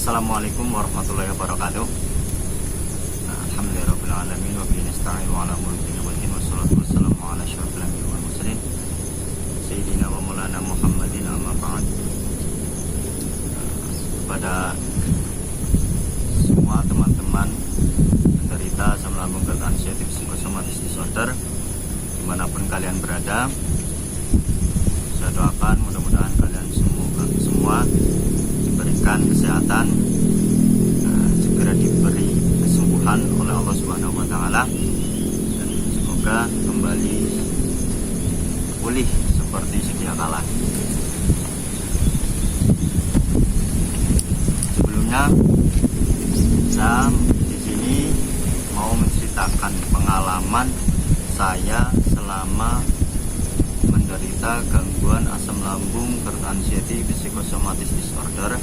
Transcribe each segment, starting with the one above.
Assalamualaikum warahmatullahi wabarakatuh. Alhamdulillahirabbil alamin wa bihi nasta'in wa ala umuri dunya wad din wassalatu wassalamu ala asyrofil anbiya'i wal mursalin sayyidina wa maulana Muhammadin amma ba'd. Kepada semua teman-teman penderita asam lambung gerd anxiety psychosomatic disorder dimanapun kalian berada, saya doakan mudah-mudahan kalian semua diberikan kesehatan, segera diberi kesembuhan oleh Allah Subhanahu wa taala, dan semoga kembali pulih seperti sedia kala. Sebelumnya saya di sini mau menceritakan pengalaman saya selama menderita gangguan asam lambung gerd anxiety psychosomatic disorder.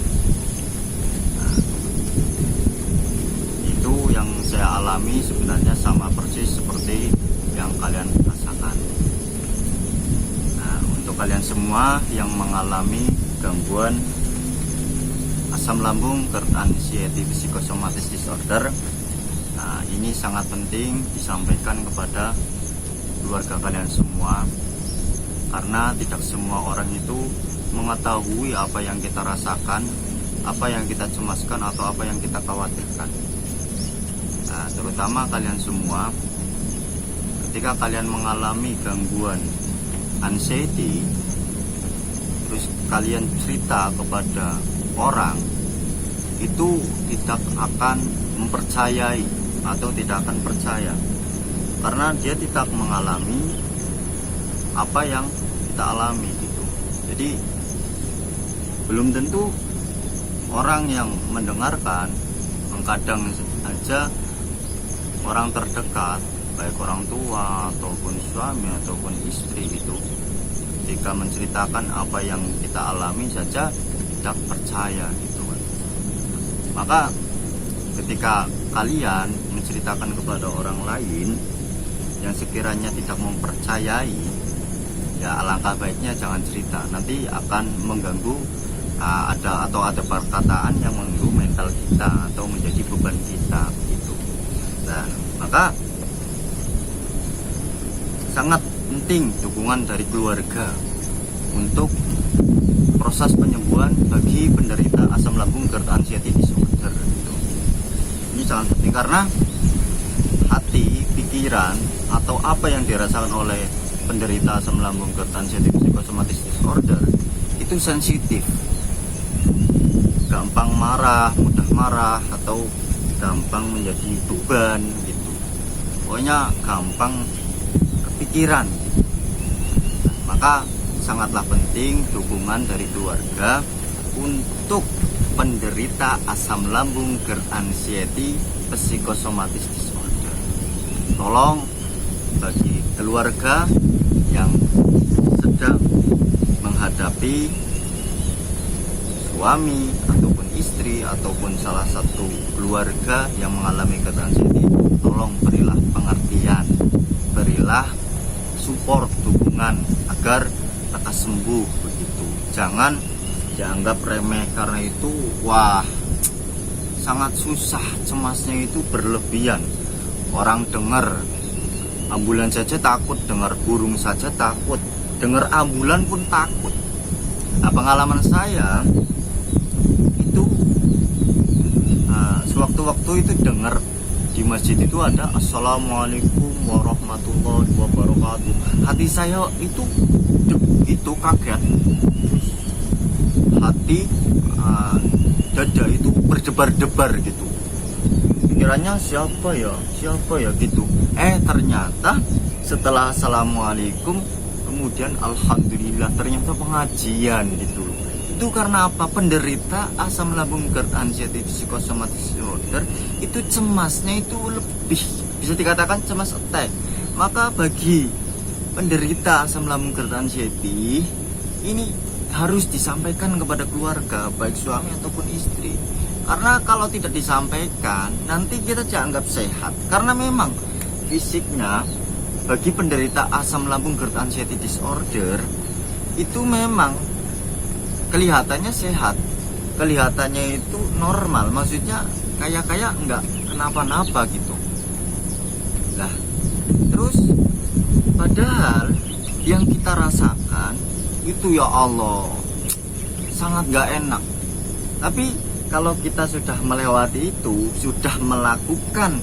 Itu yang saya alami sebenarnya sama persis seperti yang kalian rasakan. Untuk kalian semua yang mengalami gangguan asam lambung gerd anxiety psychosomatic disorder, ini sangat penting disampaikan kepada keluarga kalian semua, karena tidak semua orang itu mengetahui apa yang kita rasakan, apa yang kita cemaskan, atau apa yang kita khawatirkan. Terutama kalian semua, ketika kalian mengalami gangguan anxiety, terus kalian cerita kepada orang, itu tidak akan mempercayai atau tidak akan percaya, karena dia tidak mengalami apa yang kita alami gitu. Jadi belum tentu orang yang mendengarkan, kadang aja orang terdekat, baik orang tua ataupun suami ataupun istri itu, ketika menceritakan apa yang kita alami saja tidak percaya gitu. Maka ketika kalian menceritakan kepada orang lain yang sekiranya tidak mempercayai, ya alangkah baiknya jangan cerita, nanti akan mengganggu, ada perkataan yang mengganggu mental kita atau menjadi beban kita gitu. Nah, maka sangat penting dukungan dari keluarga untuk proses penyembuhan bagi penderita asam lambung gerd anxiety disorder gitu. Ini sangat penting karena hati, pikiran, atau apa yang dirasakan oleh penderita asam lambung gerd anxiety psychosomatic disorder itu sensitif, gampang marah, mudah marah, atau gampang menjadi beban gitu. Pokoknya gampang kepikiran gitu. Maka sangatlah penting dukungan dari keluarga untuk penderita asam lambung gerd anxiety psychosomatic disorder. Tolong bagi keluarga yang sedang menghadapi suami ataupun istri ataupun salah satu keluarga yang mengalami gerd anxiety, tolong berilah pengertian, berilah support, dukungan agar lekas sembuh begitu. Jangan dianggap remeh, karena itu sangat susah, cemasnya itu berlebihan. Orang dengar ambulan saja takut, dengar burung saja takut, dengar ambulan pun takut. Pengalaman saya itu sewaktu-waktu itu dengar di masjid itu ada Assalamualaikum warahmatullahi wabarakatuh. Hati saya itu kaget, hati dada itu berdebar-debar gitu. Pikirannya siapa ya gitu. Ternyata setelah Assalamualaikum kemudian Alhamdulillah ternyata pengajian gitu. Itu karena apa? Penderita asam lambung gerd anxiety psychosomatic disorder itu cemasnya itu lebih, bisa dikatakan cemas attack. Maka bagi penderita asam lambung gerd anxiety ini harus disampaikan kepada keluarga, baik suami ataupun istri. Karena kalau tidak disampaikan, nanti kita dianggap sehat. Karena memang fisiknya bagi penderita asam lambung gerd anxiety disorder itu memang kelihatannya sehat, kelihatannya itu normal, maksudnya kayak nggak kenapa-napa gitu. Nah, terus padahal yang kita rasakan itu ya Allah sangat nggak enak. Tapi kalau kita sudah melewati itu, sudah melakukan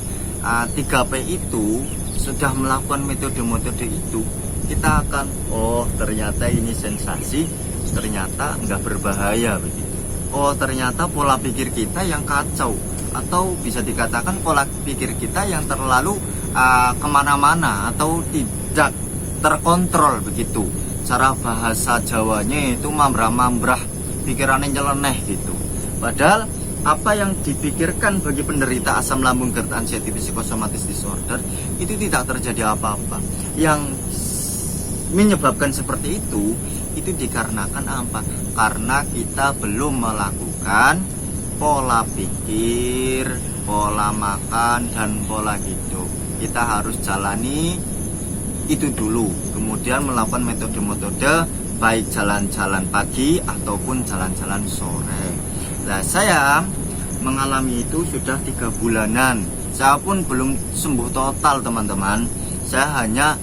3P itu, sudah melakukan metode-metode itu, kita akan ternyata ini sensasi, ternyata nggak berbahaya begitu. Ternyata pola pikir kita yang kacau, atau bisa dikatakan pola pikir kita yang terlalu kemana-mana atau tidak terkontrol begitu. Cara bahasa Jawanya itu mambrah-mambrah, pikirannya nyeleneh gitu. Padahal apa yang dipikirkan bagi penderita asam lambung GERD anxiety psychosomatic disorder itu tidak terjadi apa-apa. Yang menyebabkan seperti itu dikarenakan apa? Karena kita belum melakukan pola pikir, pola makan, dan pola hidup. Kita harus jalani itu dulu, kemudian melakukan metode-metode baik jalan-jalan pagi ataupun jalan-jalan sore. Nah, saya mengalami itu sudah 3 bulanan. Saya pun belum sembuh total, teman-teman. Saya hanya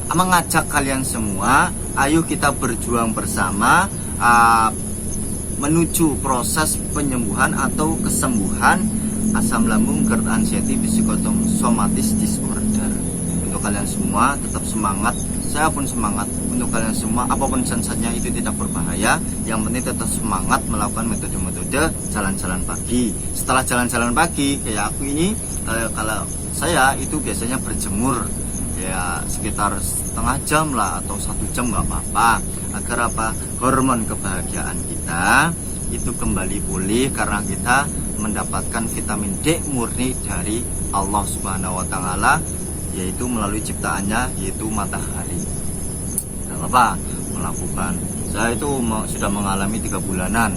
mengajak kalian semua, ayo kita berjuang bersama menuju proses penyembuhan atau kesembuhan asam lambung GERD anxiety psychosomatic disorder. Untuk kalian semua tetap semangat, saya pun semangat. Untuk kalian semua, apapun sensasinya itu tidak berbahaya. Yang penting tetap semangat melakukan metode-metode jalan-jalan pagi. Setelah jalan-jalan pagi, kayak aku ini, kalau saya itu biasanya berjemur ya sekitar setengah jam lah atau 1 jam nggak apa-apa, agar apa, hormon kebahagiaan kita itu kembali pulih karena kita mendapatkan vitamin D murni dari Allah Subhanahu wa Ta'ala, yaitu melalui ciptaannya, yaitu matahari. Apa melakukan, saya itu sudah mengalami 3 bulanan.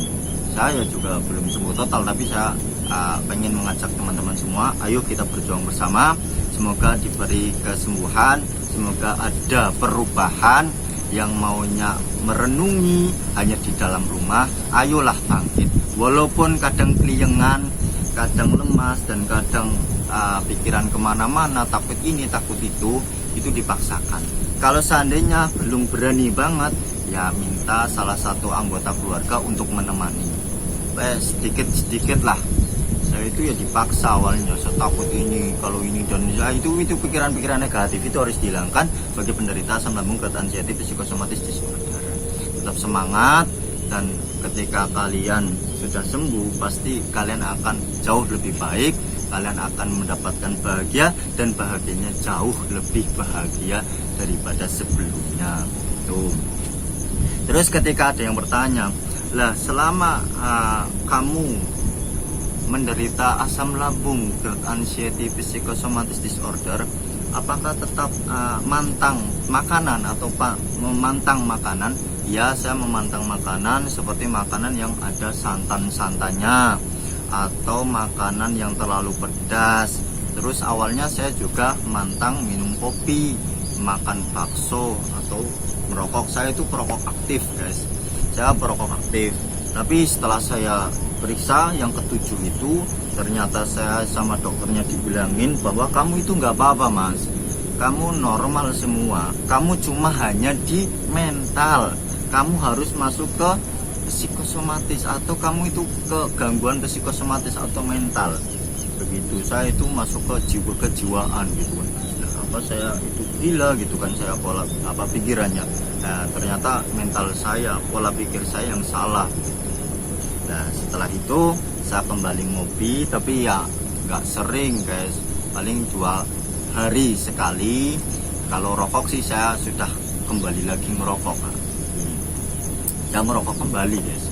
Saya juga belum sembuh total, tapi saya pengen mengajak teman-teman semua, ayo kita berjuang bersama. Semoga diberi kesembuhan, semoga ada perubahan. Yang maunya merenungi hanya di dalam rumah, ayolah bangkit. Walaupun kadang keliengan, kadang lemas, dan kadang pikiran kemana-mana, takut ini, takut itu dipaksakan. Kalau seandainya belum berani banget, ya minta salah satu anggota keluarga untuk menemani. Sedikit-sedikit lah. Saya itu ya dipaksa awalnya, saya takut ini, kalau ini dan itu pikiran-pikiran negatif itu harus dihilangkan bagi penderita asam lambung GERD anxiety psychosomatic disorder. Tetap semangat, dan ketika kalian sudah sembuh, pasti kalian akan jauh lebih baik. Kalian akan mendapatkan bahagia, dan bahagianya jauh lebih bahagia daripada sebelumnya. Tuh. Terus ketika ada yang bertanya, lah selama kamu menderita asam lambung GERD anxiety psychosomatic disorder, apakah tetap mantang makanan atau memantang makanan? Ya, saya memantang makanan seperti makanan yang ada santan-santannya atau makanan yang terlalu pedas. Terus awalnya saya juga mantang minum kopi, makan bakso, atau merokok. Saya itu perokok aktif, guys. Saya perokok aktif. Tapi setelah saya periksa yang ke-7 itu, ternyata saya sama dokternya dibilangin bahwa kamu itu nggak apa-apa, Mas. Kamu normal semua. Kamu cuma hanya di mental. Kamu harus masuk ke psikosomatis, atau kamu itu ke gangguan psikosomatis atau mental begitu. Saya itu masuk ke kejiwaan gitu kan. Apa saya itu gila gitu kan, saya pola pikirannya. Nah, ternyata mental saya, pola pikir saya yang salah. Nah, setelah itu saya kembali ngopi, tapi ya nggak sering, guys. Paling 2 hari sekali. Kalau rokok sih saya sudah kembali lagi ngerokok. Saya merokok kembali, guys.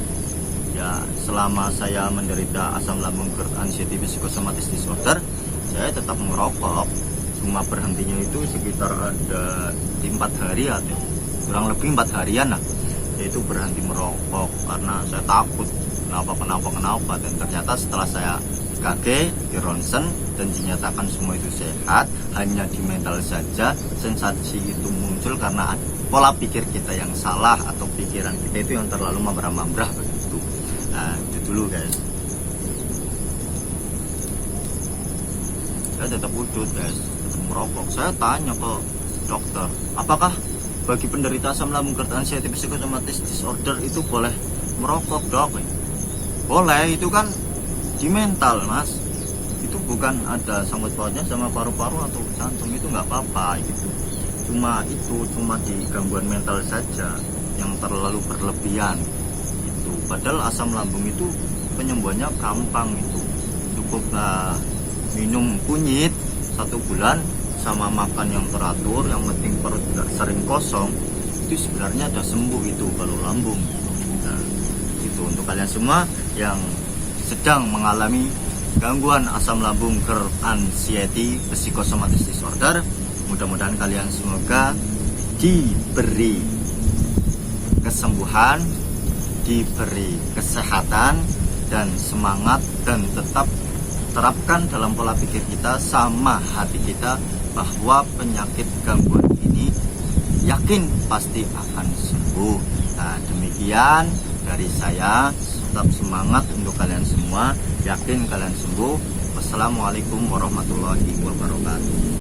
Ya, selama saya menderita asam lambung GERD anxiety psychosomatic disorder, saya tetap merokok. Cuma berhentinya itu sekitar ada 4 hari atau kurang lebih 4 harian lah. Yaitu berhenti merokok karena saya takut kenapa. Dan ternyata setelah saya EKG, di ronsen, dan dinyatakan semua itu sehat, hanya di mental saja sensasi itu muncul karena pola pikir kita yang salah, atau pikiran kita itu yang terlalu mambrah-mambrah begitu. Nah, itu dulu guys. Saya tetap udut guys, tetap merokok. Saya tanya ke dokter, apakah bagi penderita asam lambung GERD anxiety psychosomatic disorder itu boleh merokok, dok? Boleh, itu kan di mental mas, itu bukan ada sangkut pautnya sama paru-paru atau jantung, itu nggak apa-apa gitu. Cuma di gangguan mental saja yang terlalu berlebihan itu. Padahal asam lambung itu penyembuhannya gampang, itu cukup minum kunyit 1 bulan sama makan yang teratur, yang penting perut tidak sering kosong, itu sebenarnya sudah sembuh itu kalau lambung. Nah, itu untuk kalian semua yang sedang mengalami gangguan asam lambung GERD anxiety psychosomatic disorder, mudah-mudahan kalian semoga diberi kesembuhan, diberi kesehatan dan semangat, dan tetap terapkan dalam pola pikir kita sama hati kita bahwa penyakit gangguan ini yakin pasti akan sembuh. Nah, demikian dari saya, tetap semangat untuk kalian semua, yakin kalian sembuh. Wassalamualaikum warahmatullahi wabarakatuh.